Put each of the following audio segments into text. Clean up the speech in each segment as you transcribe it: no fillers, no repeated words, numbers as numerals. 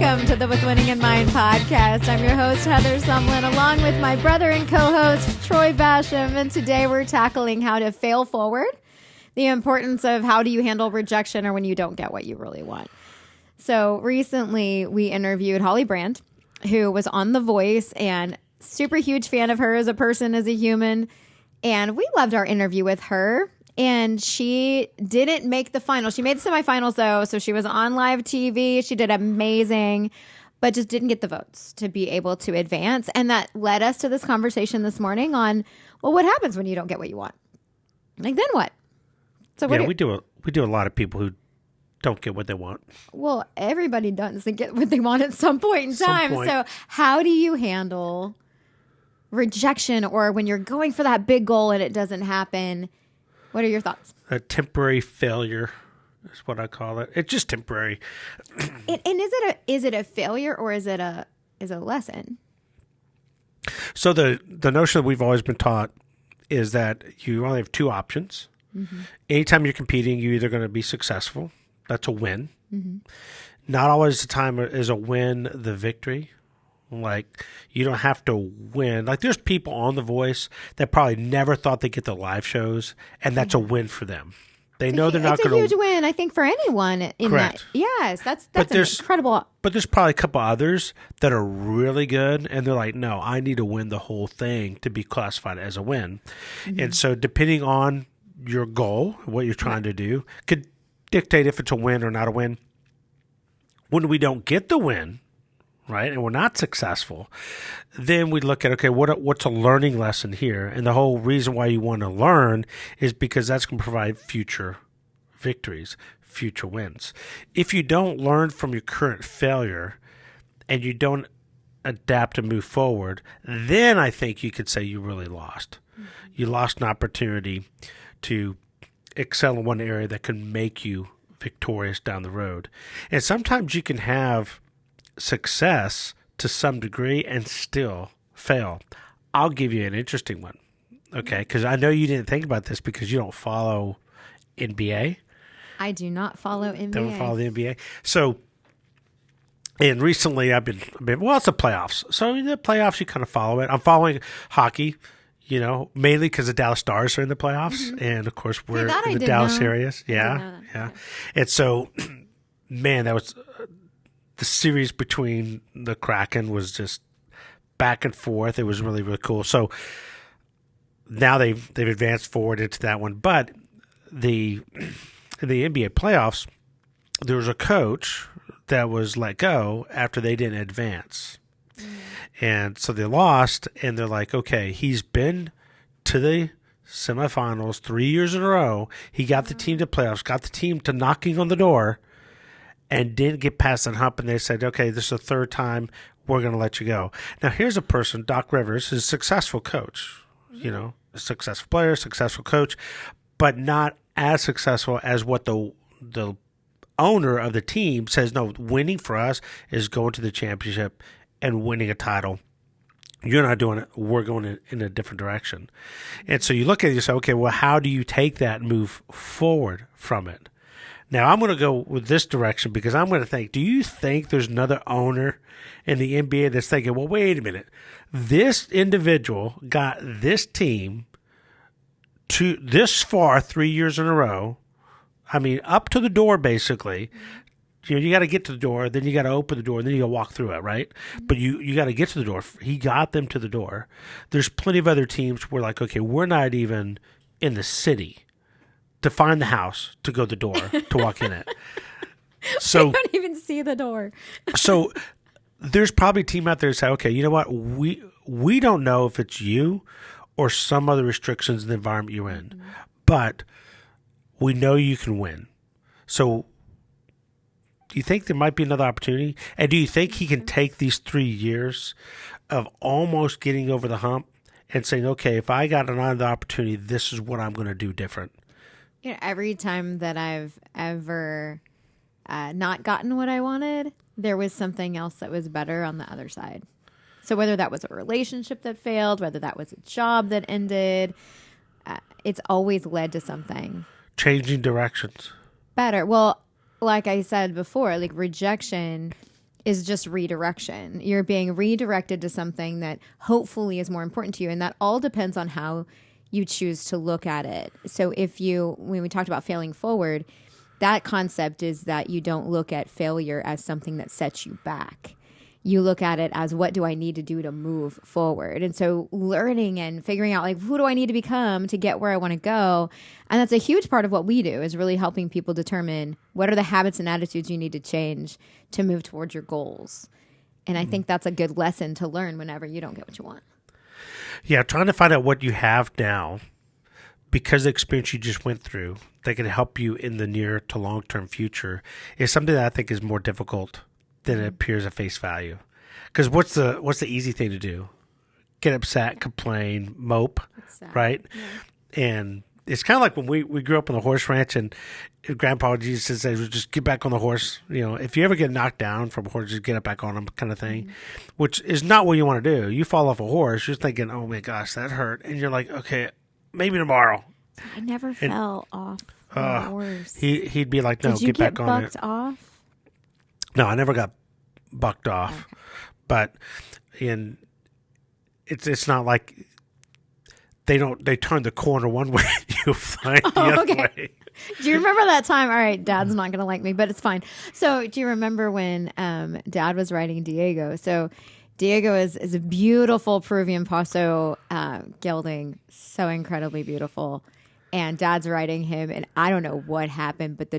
Welcome to the With Winning in Mind podcast. I'm your host, Heather Sumlin, along with my brother and co-host, Troy Bassham. And today we're tackling how to fail forward, the importance of how do you handle rejection or when you don't get what you really want. So recently we interviewed Holly Brand, who was on The Voice, and super huge fan of her as a person, as a human. And we loved our interview with her. And she didn't make the final. She made the semifinals, though. So she was on live TV. She did amazing, but just didn't get the votes to be able to advance. And that led us to this conversation this morning on, well, what happens when you don't get what you want? Like, then what? So we do a lot of people who don't get what they want. Well, everybody doesn't get what they want at some point in time. So how do you handle rejection, or when you're going for that big goal and it doesn't happen? What are your thoughts? A temporary failure is what I call it. It's just temporary. And is it a failure, or is it a lesson? So the notion that we've always been taught is that you only have two options. Mm-hmm. Anytime you're competing, you're either going to be successful. That's a win. Mm-hmm. Not always the time is a win the victory. Like, you don't have to win. Like, there's people on The Voice that probably never thought they'd get the live shows, and that's a win for them. They know they're not going to. It's a huge win, I think, for anyone in Correct. That. Yes, that's incredible. But there's probably a couple others that are really good, and they're like, no, I need to win the whole thing to be classified as a win. Mm-hmm. And so depending on your goal, what you're trying to do, could dictate if it's a win or not a win. When we don't get the win, right, and we're not successful, then we look at, okay, what's a learning lesson here? And the whole reason why you want to learn is because that's going to provide future victories, future wins. If you don't learn from your current failure and you don't adapt and move forward, then I think you could say you really lost. Mm-hmm. You lost an opportunity to excel in one area that can make you victorious down the road. And sometimes you can have success to some degree and still fail. I'll give you an interesting one, okay? Because I know you didn't think about this because you don't follow NBA. I do not follow NBA. Don't follow the NBA. So, and recently I've been well, it's the playoffs. So in the playoffs, you kind of follow it. I'm following hockey, mainly because the Dallas Stars are in the playoffs. Mm-hmm. And of course, we're in the Dallas areas. Yeah. And so, man, that was... the series between the Kraken was just back and forth. It was really, really cool. So now they've advanced forward into that one. But in the NBA playoffs, there was a coach that was let go after they didn't advance. Mm. And so they lost, and they're like, okay, he's been to the semifinals 3 years in a row. He got the team to playoffs, got the team to knocking on the door, and didn't get past that hump, and they said, okay, this is the third time, we're going to let you go. Now, here's a person, Doc Rivers, is a successful coach, a successful player, successful coach, but not as successful as what the owner of the team says, no, winning for us is going to the championship and winning a title. You're not doing it. We're going in a different direction. And so you look at it and you say, okay, well, how do you take that and move forward from it? Now, I'm going to go with this direction because I'm going to think, do you think there's another owner in the NBA that's thinking, well, wait a minute, this individual got this team to this far 3 years in a row, I mean, up to the door, basically. You got to get to the door, then you got to open the door, and then you got to walk through it, right? But you got to get to the door. He got them to the door. There's plenty of other teams where like, okay, we're not even in the city to find the house, to go to the door, to walk in it. So I don't even see the door. So there's probably a team out there that say, okay, you know what? We don't know if it's you or some other restrictions in the environment you're in, mm-hmm. but we know you can win. So do you think there might be another opportunity? And do you think he can take these 3 years of almost getting over the hump and saying, okay, if I got another opportunity, this is what I'm going to do different? Every time that I've ever not gotten what I wanted, there was something else that was better on the other side. So whether that was a relationship that failed, whether that was a job that ended, it's always led to something. Changing directions. Better. Well, like I said before, like rejection is just redirection. You're being redirected to something that hopefully is more important to you. And that all depends on how you choose to look at it. So when we talked about failing forward, that concept is that you don't look at failure as something that sets you back. You look at it as, what do I need to do to move forward? And so learning and figuring out, like, who do I need to become to get where I want to go? And that's a huge part of what we do, is really helping people determine what are the habits and attitudes you need to change to move towards your goals. And I think that's a good lesson to learn whenever you don't get what you want. Yeah, trying to find out what you have now, because the experience you just went through, that can help you in the near to long-term future, is something that I think is more difficult than it appears at face value. Because what's the easy thing to do? Get upset, complain, mope, right? Yeah. And it's kind of like when we grew up on the horse ranch, and Grandpa used to say, just get back on the horse. You know, if you ever get knocked down from a horse, just get up back on them, kind of thing, which is not what you want to do. You fall off a horse, you're thinking, oh my gosh, that hurt. And you're like, okay, maybe tomorrow. I never fell off a horse. He'd be like, no, Did you get back on it. bucked off? No, I never got bucked off. Okay. But it's not like they turn the corner one way, you fly the other way. Do you remember that time? All right, Dad's not going to like me, but it's fine. So do you remember when Dad was riding Diego? So Diego is a beautiful Peruvian Paso gelding, so incredibly beautiful. And Dad's riding him, and I don't know what happened, but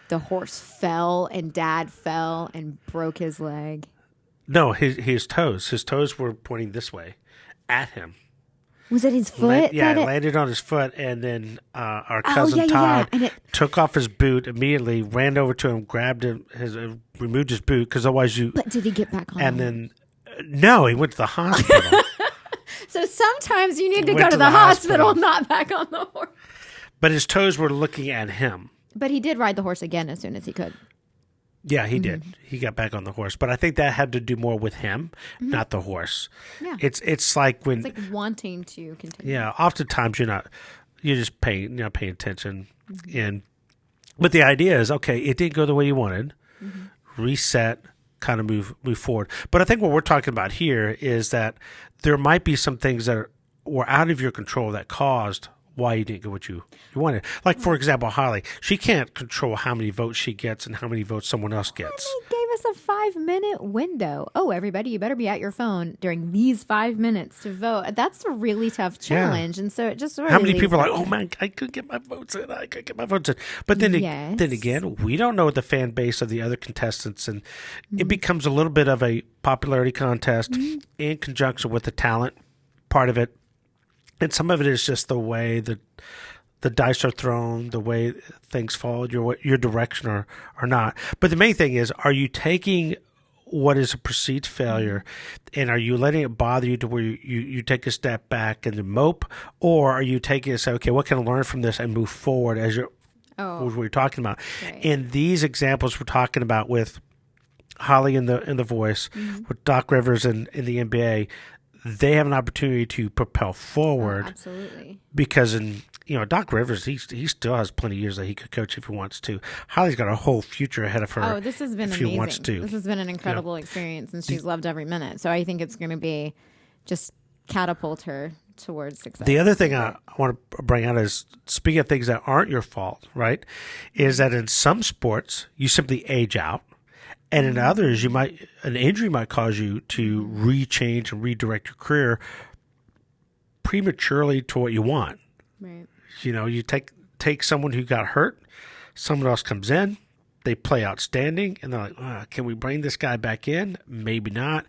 the horse fell, and Dad fell and broke his leg. No, his toes. His toes were pointing this way at him. Was it his foot? It landed on his foot, and then our cousin Todd took off his boot immediately, ran over to him, grabbed him, removed his boot, because otherwise you... But did he get back on? And then, no, he went to the hospital. So sometimes you need to go to the hospital, not back on the horse. But his toes were looking at him. But he did ride the horse again as soon as he could. Yeah, he did. He got back on the horse. But I think that had to do more with him, not the horse. Yeah. It's like when... It's like wanting to continue. Yeah, oftentimes you're just paying attention. But the idea is, okay, it didn't go the way you wanted. Reset, kind of move forward. But I think what we're talking about here is that there might be some things that were out of your control that caused why you didn't get what you wanted. Like, for example, Holly, she can't control how many votes she gets and how many votes someone else gets. They gave us a 5-minute window. Oh, everybody, you better be at your phone during these 5 minutes to vote. That's a really tough challenge. Yeah. And so it just really... How many people are like, oh, man, I could get my votes in. I could get my votes in. But then, then again, we don't know the fan base of the other contestants. And it becomes a little bit of a popularity contest in conjunction with the talent part of it. And some of it is just the way the dice are thrown, the way things fall, your direction or not. But the main thing is, are you taking what is a perceived failure and are you letting it bother you to where you take a step back and then mope? Or are you taking it and say, okay, what can I learn from this and move forward as what we're talking about? Right. And these examples we're talking about with Holly in the voice, with Doc Rivers in the NBA, they have an opportunity to propel forward. Oh, absolutely. Because Doc Rivers, he still has plenty of years that he could coach if he wants to. Holly's got a whole future ahead of her. Oh, this has been amazing. She wants to. This has been an incredible experience, and she's loved every minute. So I think it's going to be just catapult her towards success. The other thing I want to bring out is, speaking of things that aren't your fault, right, is that in some sports, you simply age out. And in others, an injury might cause you to rechange and redirect your career prematurely to what you want. Right. You take someone who got hurt, someone else comes in, they play outstanding, and they're like, can we bring this guy back in? Maybe not.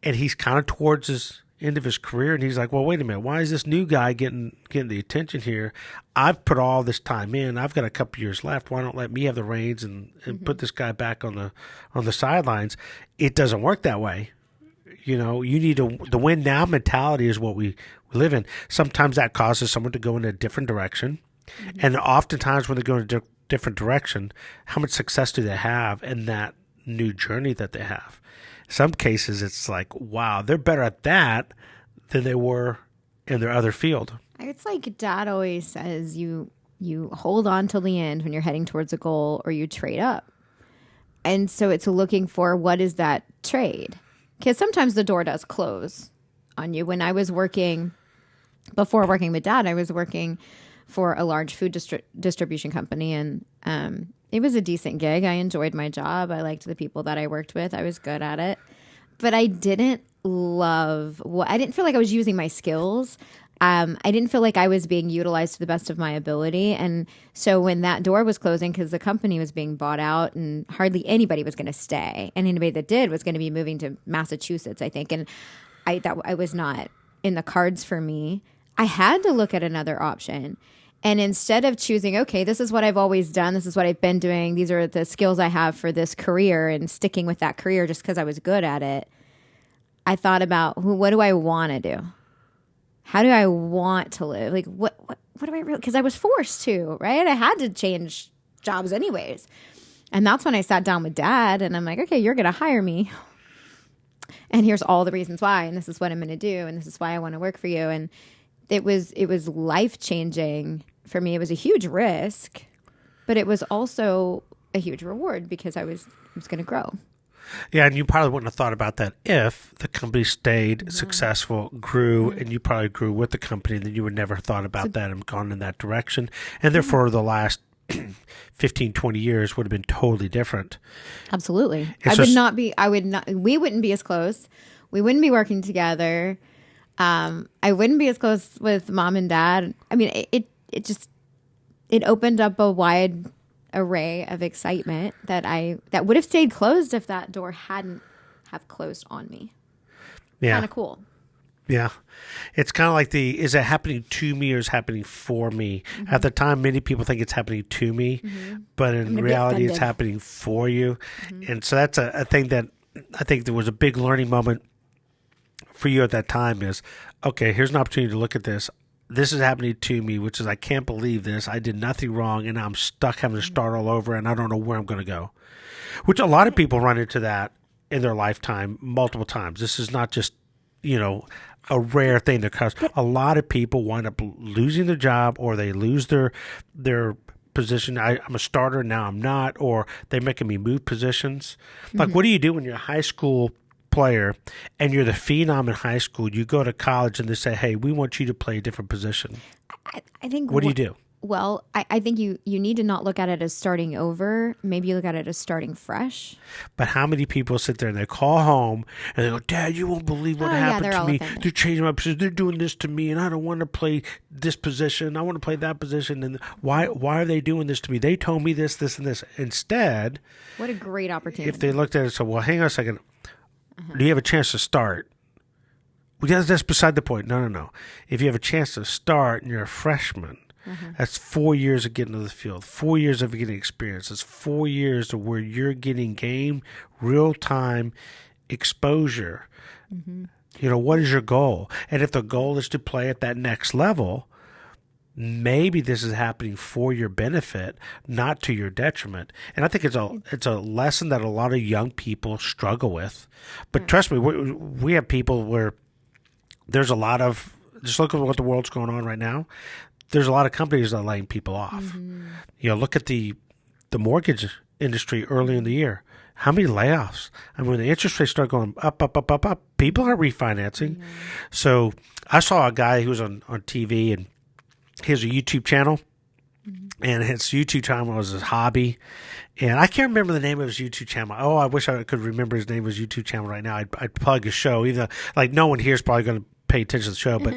And he's kind of towards his end of his career, and he's like, well, wait a minute, why is this new guy getting the attention here? I've put all this time in. I've got a couple years left. Why don't let me have the reins and put this guy back on the sidelines? It doesn't work that way. You need the win now mentality is what we live in. Sometimes that causes someone to go in a different direction, and oftentimes when they go in a different direction, how much success do they have in that new journey that they have? Some cases, it's like, wow, they're better at that than they were in their other field. It's like Dad always says, you hold on till the end when you're heading towards a goal, or you trade up. And so it's looking for what is that trade? Because sometimes the door does close on you. When I was working, before working with Dad, I was working for a large food distribution company. And it was a decent gig. I enjoyed my job. I liked the people that I worked with. I was good at it. But I didn't I didn't feel like I was using my skills. I didn't feel like I was being utilized to the best of my ability. And so when that door was closing, because the company was being bought out and hardly anybody was going to stay, and anybody that did was going to be moving to Massachusetts, I think. And I was not in the cards for me. I had to look at another option. And instead of choosing, okay, this is what I've always done, this is what I've been doing, these are the skills I have for this career, and sticking with that career just because I was good at it, I thought about, what do I want to do? How do I want to live? Like, what do I really, because I was forced to, right? I had to change jobs anyways. And that's when I sat down with Dad and I'm like, okay, you're going to hire me. And here's all the reasons why. And this is what I'm going to do. And this is why I want to work for you. And it was life-changing for me. It was a huge risk, but it was also a huge reward because I was going to grow. Yeah, and you probably wouldn't have thought about that if the company stayed successful, grew, and you probably grew with the company, then you would never have thought about that and gone in that direction. And therefore, the last 15, 20 years would have been totally different. Absolutely. We wouldn't be as close. We wouldn't be working together. I wouldn't be as close with Mom and Dad. I mean, it opened up a wide array of excitement that would have stayed closed if that door hadn't have closed on me. Yeah. Kind of cool. Yeah. It's kind of like is it happening to me or is it happening for me? Mm-hmm. At the time, many people think it's happening to me, but in reality, it's happening for you. Mm-hmm. And so that's a thing that I think there was a big learning moment for you at that time is, okay, here's an opportunity to look at this. This is happening to me, which is I can't believe this. I did nothing wrong, and I'm stuck having to start all over, and I don't know where I'm going to go. Which a lot of people run into that in their lifetime multiple times. This is not just, a rare thing that occurs. A lot of people wind up losing their job, or they lose their position. I'm a starter, now I'm not, or they're making me move positions. Like, what do you do when you're a high school player and you're the phenom in high school? You go to college and they say, hey, we want you to play a different position. I think what do you do? Well, I think you need to not look at it as starting over. Maybe you look at it as starting fresh. But how many people sit there and they call home and they go, Dad, you won't believe what happened to me. Offended. They're changing my position. They're doing this to me, and I don't want to play this position. I want to play that position. And why are they doing this to me? They told me this, this, and this. Instead, what a great opportunity. If they looked at it and said, well, hang on a second. Do you have a chance to start? Well, that's beside the point. No. If you have a chance to start and you're a freshman, that's 4 years of getting to the field, 4 years of getting experience. It's 4 years of where you're getting game, real-time exposure. What is your goal? And if the goal is to play at that next level, maybe this is happening for your benefit, not to your detriment. And I think it's a lesson that a lot of young people struggle with. But trust me, we have people where there's a lot of, just look at what the world's going on right now. There's a lot of companies that are laying people off. Look at the mortgage industry early in the year. How many layoffs? I mean, when the interest rates start going up, people are refinancing. So I saw a guy who was on TV, and he has a YouTube channel, and his YouTube channel was his hobby. And I can't remember the name of his YouTube channel. Oh, I wish I could remember his name of his YouTube channel right now. I'd plug his show, even though, like, no one here is probably going to pay attention to the show, but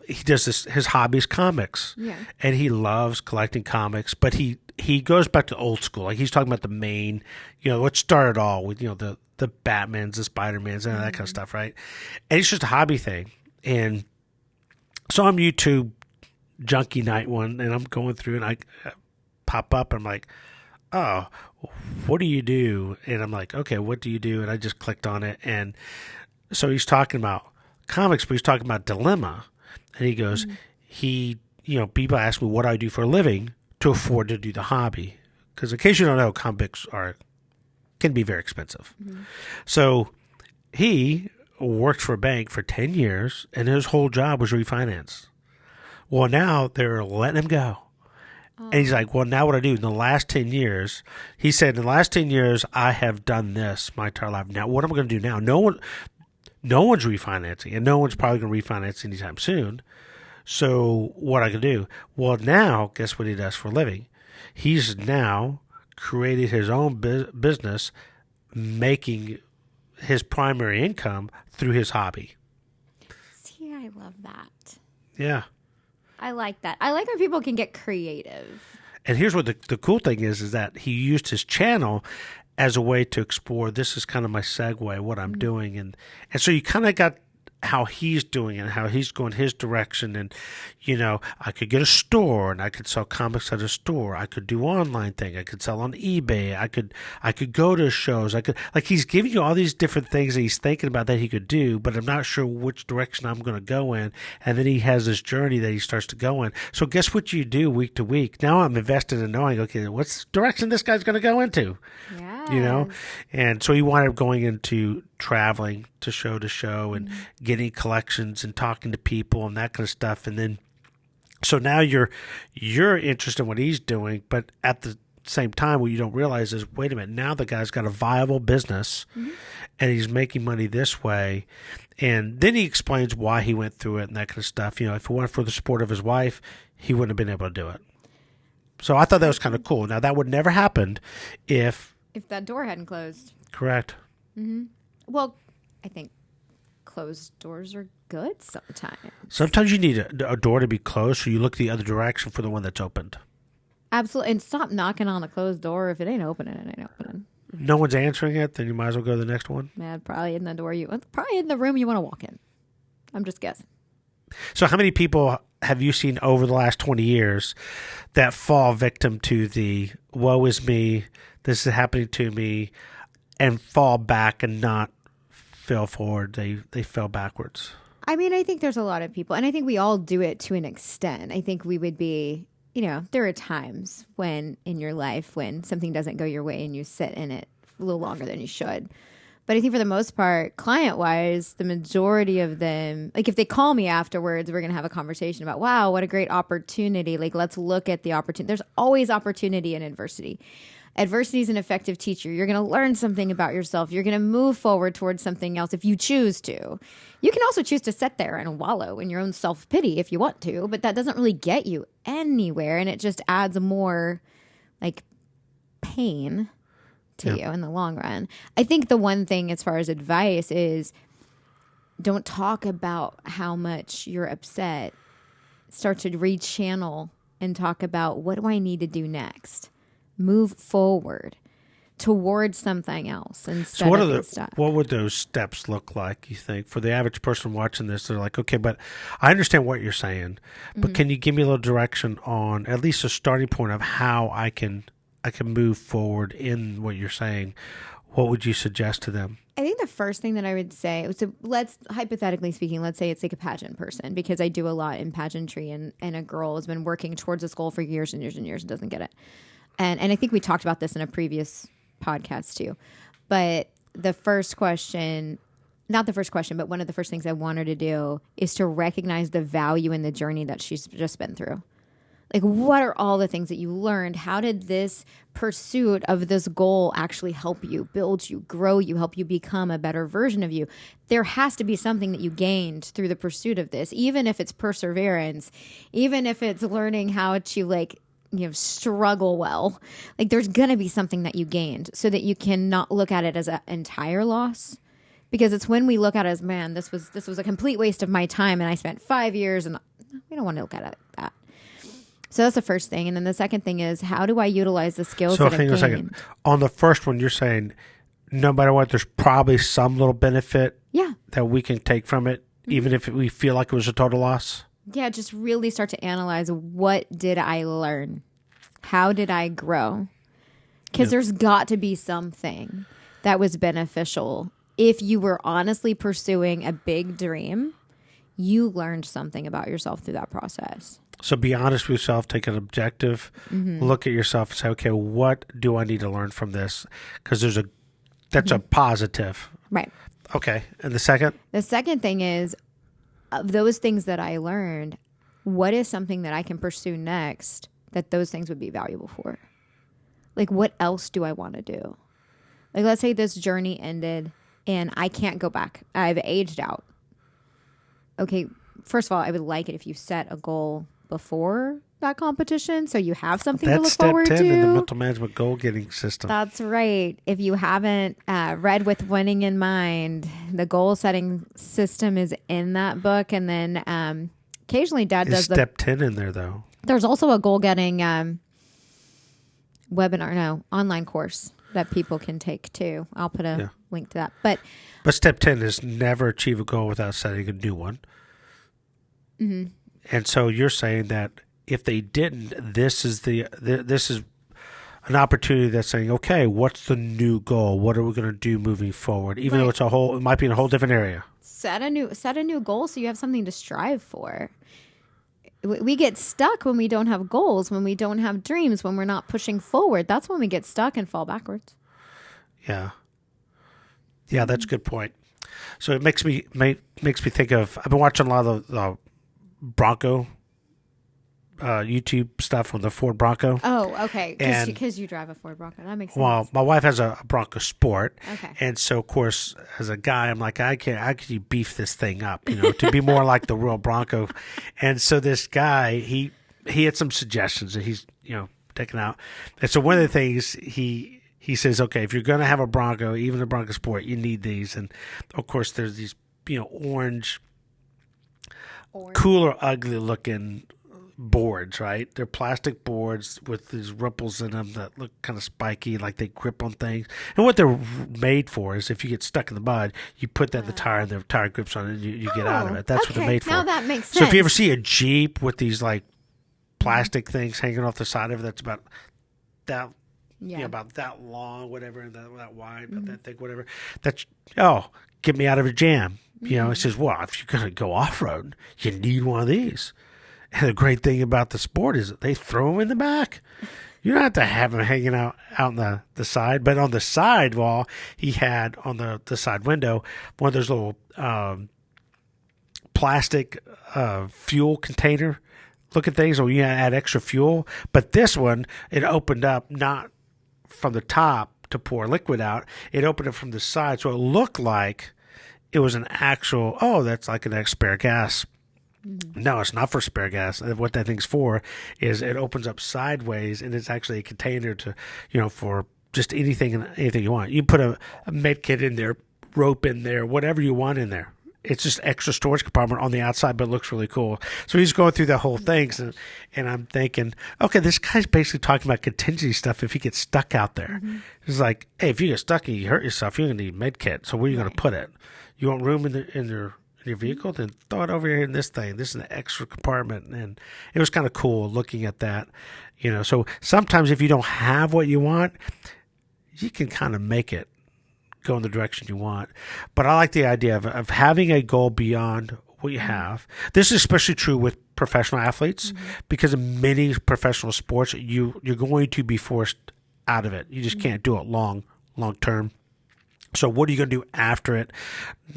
he does this. His hobby is comics, and he loves collecting comics. But he goes back to old school. Like, he's talking about the main, what started all with the Batmans, the Spider-Mans, and that kind of stuff, right? And it's just a hobby thing. And so I'm YouTube junkie night one, and I'm going through, and I pop up, and I'm like, oh, what do you do? And I'm like, okay, what do you do? And I just clicked on it, and so he's talking about comics, but he's talking about dilemma, and he goes, people ask me what do I do for a living to afford to do the hobby, because in case you don't know, comics can be very expensive. So he worked for a bank for 10 years, and his whole job was refinance. Well, now they're letting him go, And he's like, well, now what I do in the last 10 years, he said, in the last 10 years, I have done this my entire life. Now, what am I going to do now? No one's refinancing, and no one's probably going to refinance anytime soon. So what I can do? Well, now, guess what he does for a living? He's now created his own business, making his primary income through his hobby. See, I love that. Yeah. I like that. I like when people can get creative. And here's what the cool thing is that he used his channel as a way to explore, this is kind of my segue, what I'm doing. And so you kind of got how he's doing it, how he's going his direction. And, I could get a store and I could sell comics at a store. I could do online thing. I could sell on eBay. I could go to shows. He's giving you all these different things that he's thinking about that he could do, but I'm not sure which direction I'm going to go in. And then he has this journey that he starts to go in. So guess what you do week to week? Now I'm invested in knowing, okay, what's the direction this guy's going to go into? Yeah. And so he wound up going into traveling to show and getting collections and talking to people and that kind of stuff. And then, so now you're interested in what he's doing, but at the same time, what you don't realize is, wait a minute, now the guy's got a viable business and he's making money this way. And then he explains why he went through it and that kind of stuff. If it weren't for the support of his wife, he wouldn't have been able to do it. So I thought that was kind of cool. Now, that would never happen if that door hadn't closed. Correct. Mm-hmm. Well, I think closed doors are good sometimes. Sometimes you need a door to be closed, so you look the other direction for the one that's opened. Absolutely. And stop knocking on the closed door. If it ain't opening, it ain't opening. No one's answering it, then you might as well go to the next one. Man, probably in the room you want to walk in. I'm just guessing. So how many people have you seen over the last 20 years that fall victim to the woe is me, this is happening to me, and fall back and not fell forward? They fell backwards. I mean, I think there's a lot of people, and I think we all do it to an extent. I think we would be, there are times when in your life when something doesn't go your way and you sit in it a little longer than you should. But I think for the most part, client-wise, the majority of them, like if they call me afterwards, we're going to have a conversation about, wow, what a great opportunity. Like, let's look at the opportunity. There's always opportunity in adversity. Adversity is an effective teacher. You're going to learn something about yourself. You're going to move forward towards something else if you choose to. You can also choose to sit there and wallow in your own self-pity if you want to, but that doesn't really get you anywhere, and it just adds more like pain to you in the long run. I think the one thing as far as advice is don't talk about how much you're upset. Start to rechannel and talk about, what do I need to do next? Move forward towards something else instead of being stuck. What would those steps look like, you think? For the average person watching this, they're like, okay, but I understand what you're saying, but can you give me a little direction on at least a starting point of how I can move forward in what you're saying? What would you suggest to them? I think the first thing that I would say, so let's, hypothetically speaking, let's say it's like a pageant person, because I do a lot in pageantry, and a girl has been working towards this goal for years and years and years and doesn't get it. And I think we talked about this in a previous podcast too. But the first question, not the first question, but one of the first things I want her to do is to recognize the value in the journey that she's just been through. Like, what are all the things that you learned? How did this pursuit of this goal actually help you, build you, grow you, help you become a better version of you? There has to be something that you gained through the pursuit of this, even if it's perseverance, even if it's learning how to struggle well. Like, there's going to be something that you gained so that you can not look at it as an entire loss. Because it's when we look at it as, man, this was a complete waste of my time and I spent 5 years, and we don't want to look at it like that. So that's the first thing. And then the second thing is, how do I utilize the skills that I've gained? So hang on a second. On the first one, you're saying no matter what, there's probably some little benefit that we can take from it, even if we feel like it was a total loss? Yeah, just really start to analyze, what did I learn? How did I grow? Because there's got to be something that was beneficial. If you were honestly pursuing a big dream, you learned something about yourself through that process. So be honest with yourself, take an objective, look at yourself and say, okay, what do I need to learn from this? Because that's a positive. Right. Okay. And the second? The second thing is, of those things that I learned, what is something that I can pursue next that those things would be valuable for? Like, what else do I want to do? Like, let's say this journey ended and I can't go back. I've aged out. Okay, first of all, I would like it if you set a goal before that competition so you have something to look forward to. That's step 10 in the mental management goal getting system. That's right. If you haven't read With Winning in Mind, the goal setting system is in that book. And then occasionally Dad does step 10 in there, though. There's also a goal getting online course that people can take too. I'll put a link to that. But step 10 is never achieve a goal without setting a new one. Mm-hmm. And so you're saying that if they didn't, this is an opportunity that's saying, okay, what's the new goal? What are we going to do moving forward? Even though it might be in a whole different area. Set a new goal so you have something to strive for. We get stuck when we don't have goals, when we don't have dreams, when we're not pushing forward. That's when we get stuck and fall backwards. Yeah. Yeah, that's a good point. So it makes me think of, I've been watching a lot of the Bronco YouTube stuff on the Ford Bronco. Oh, okay. Because you drive a Ford Bronco. That makes sense. Well, my wife has a Bronco Sport. Okay. And so, of course, as a guy, I'm like, how can you beef this thing up, to be more like the real Bronco? And so this guy, he had some suggestions that he's, taking out. And so one of the things he says, okay, if you're going to have a Bronco, even a Bronco Sport, you need these. And, of course, there's these, orange, cool or ugly looking boards, right? They're plastic boards with these ripples in them that look kind of spiky, like they grip on things. And what they're made for is if you get stuck in the mud, you put that in the tire and the tire grips on it and you get out of it. That's what they're made for. Now that makes sense. So if you ever see a Jeep with these like plastic things hanging off the side of it, that's about that, about that long, whatever, and that wide, about that thick, whatever. That's, get me out of a jam. It says, well, if you're going to go off-road, you need one of these. And the great thing about the Sport is they throw them in the back. You don't have to have them hanging out on the side. But on the side wall, he had on the side window one of those little plastic fuel container looking things where you add extra fuel. But this one, it opened up not from the top to pour liquid out. It opened it from the side. So it looked like it was an actual, that's like an spare gas. No, it's not for spare gas. What that thing's for is it opens up sideways, and it's actually a container to, for just anything you want. You put a med kit in there, rope in there, whatever you want in there. It's just extra storage compartment on the outside, but it looks really cool. So he's going through the whole thing, and I'm thinking, okay, this guy's basically talking about contingency stuff if he gets stuck out there. It's like, hey, if you get stuck and you hurt yourself, you're going to need a med kit. So where are you going to put it? You want room in your vehicle, then throw it over here in this thing. This is an extra compartment. And it was kind of cool looking at that, So sometimes if you don't have what you want, you can kind of make it go in the direction you want. But I like the idea of having a goal beyond what you have. This is especially true with professional athletes because in many professional sports, you're going to be forced out of it. You just can't do it long term. So what are you going to do after it?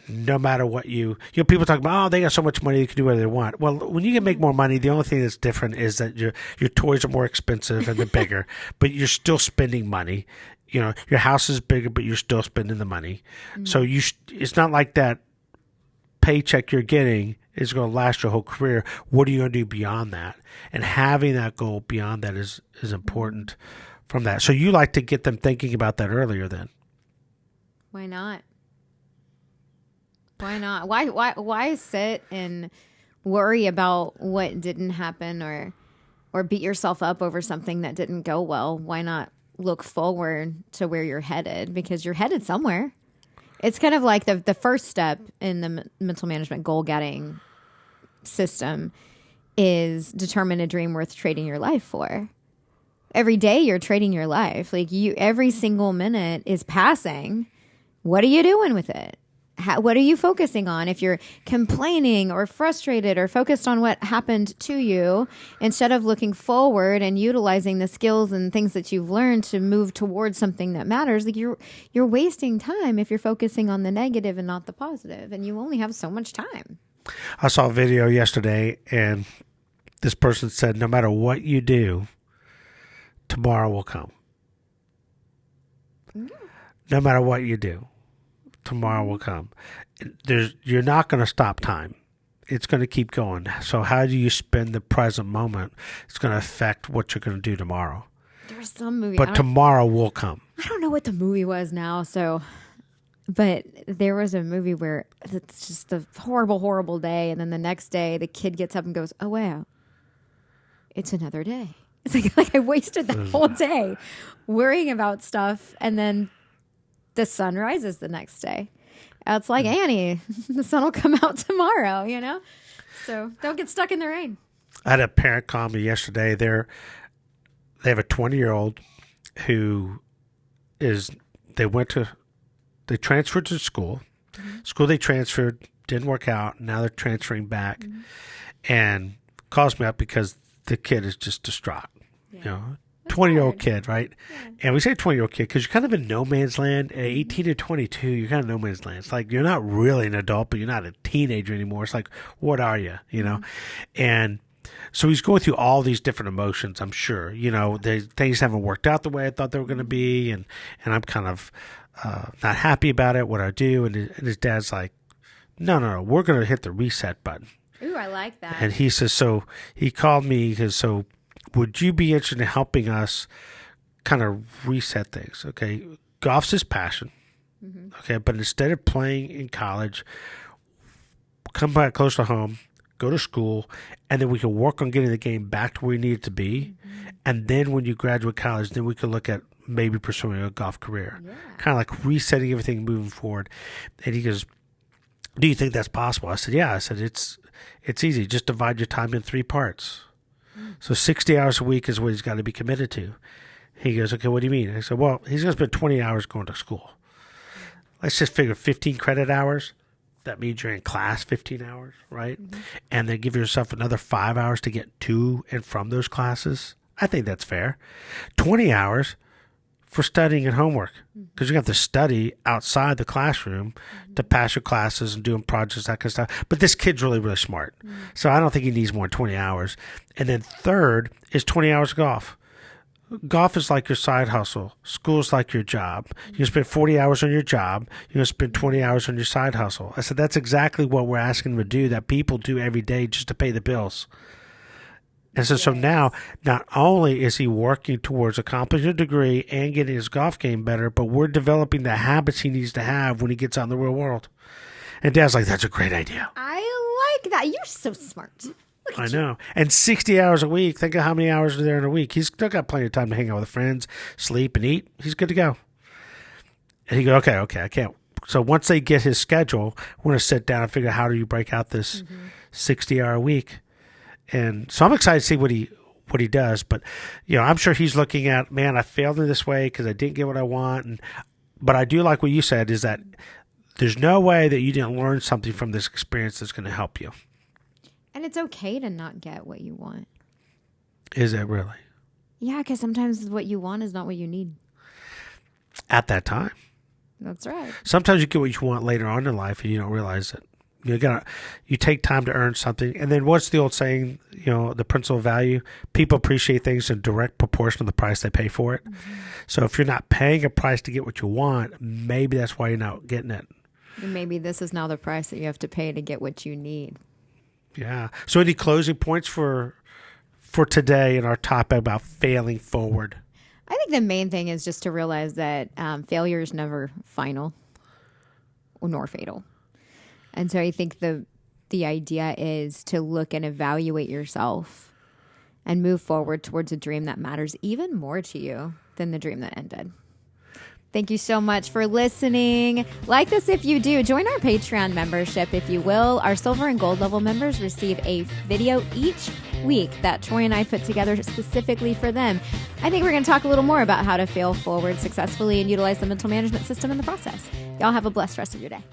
No matter what people talk about, they got so much money, they can do whatever they want. Well, when you can make more money, the only thing that's different is that your toys are more expensive and they're bigger, but you're still spending money. Your house is bigger, but you're still spending the money. So it's not like that paycheck you're getting is going to last your whole career. What are you going to do beyond that? And having that goal beyond that is important from that. So you like to get them thinking about that earlier then. Why not? Why sit and worry about what didn't happen or beat yourself up over something that didn't go well? Why not look forward to where you're headed? Because you're headed somewhere. It's kind of like the first step in the mental management goal getting system is determine a dream worth trading your life for. Every day you're trading your life. Like every single minute is passing. What are you doing with it? What are you focusing on? If you're complaining or frustrated or focused on what happened to you, instead of looking forward and utilizing the skills and things that you've learned to move towards something that matters, like you're wasting time if you're focusing on the negative and not the positive, and you only have so much time. I saw a video yesterday, and this person said, no matter what you do, tomorrow will come. No matter what you do, tomorrow will come. You're not going to stop time. It's going to keep going. So how do you spend the present moment? It's going to affect what you're going to do tomorrow. There's some movie. But tomorrow will come. I don't know what the movie was now. But there was a movie where it's just a horrible, horrible day. And then the next day, the kid gets up and goes, oh, wow, it's another day. It's like I wasted that whole day worrying about stuff. And then the sun rises the next day. It's like Annie, the sun will come out tomorrow, you know? So don't get stuck in the rain. I had a parent call me yesterday. They have a 20-year-old who they transferred to school. Mm-hmm. School they transferred didn't work out. Now they're transferring back, and calls me up because the kid is just distraught. Yeah. You know, 20-year-old kid, right? Yeah. And we say 20-year-old kid because you're kind of in no man's land. At 18 to 22, you're kind of no man's land. It's like you're not really an adult, but you're not a teenager anymore. It's like, what are you? You know, and so he's going through all these different emotions. I'm sure, you know, things haven't worked out the way I thought they were going to be, and I'm kind of not happy about it. What I do, and his dad's like, no, we're going to hit the reset button. Ooh, I like that. And he says, so he called me because so. Would you be interested in helping us kind of reset things? Okay. Golf's his passion. Mm-hmm. Okay. But instead of playing in college, come back close to home, go to school, and then we can work on getting the game back to where we need it to be. Mm-hmm. And then when you graduate college, then we can look at maybe pursuing a golf career. Yeah. Kind of like resetting everything, moving forward. And he goes, do you think that's possible? I said, yeah. I said, it's easy. Just divide your time in 3 parts. So 60 hours a week is what he's got to be committed to. He goes, okay, what do you mean? I said, well, he's going to spend 20 hours going to school. Let's just figure 15 credit hours. That means you're in class 15 hours, right? Mm-hmm. And then give yourself another 5 hours to get to and from those classes. I think that's fair. 20 hours for studying and homework, because you have to study outside the classroom to pass your classes and doing projects, that kind of stuff. But this kid's really, really smart. So I don't think he needs more than 20 hours. And then third is 20 hours of golf. Golf is like your side hustle. School's like your job. You spend 40 hours on your job. You're going to spend 20 hours on your side hustle. I said, that's exactly what we're asking them to do, that people do every day just to pay the bills. And so now, not only is he working towards accomplishing a degree and getting his golf game better, but we're developing the habits he needs to have when he gets out in the real world. And Dad's like, that's a great idea. I like that. You're so smart. I know. And 60 hours a week. Think of how many hours are there in a week. He's still got plenty of time to hang out with friends, sleep, and eat. He's good to go. And he goes, okay, I can't. So once they get his schedule, we're going to sit down and figure out how do you break out this 60-hour week. And so I'm excited to see what he does. But, you know, I'm sure he's looking at, man, I failed in this way because I didn't get what I want. But I do like what you said, is that there's no way that you didn't learn something from this experience that's going to help you. And it's okay to not get what you want. Is it really? Yeah, because sometimes what you want is not what you need. At that time. That's right. Sometimes you get what you want later on in life and you don't realize it. You take time to earn something. And then what's the old saying, you know, the principle of value? People appreciate things in direct proportion to the price they pay for it. Mm-hmm. So if you're not paying a price to get what you want, maybe that's why you're not getting it. And maybe this is now the price that you have to pay to get what you need. Yeah. So any closing points for today in our topic about failing forward? I think the main thing is just to realize that failure is never final nor fatal. And so I think the idea is to look and evaluate yourself and move forward towards a dream that matters even more to you than the dream that ended. Thank you so much for listening. Like this if you do. Join our Patreon membership if you will. Our silver and gold level members receive a video each week that Troy and I put together specifically for them. I think we're going to talk a little more about how to fail forward successfully and utilize the mental management system in the process. Y'all have a blessed rest of your day.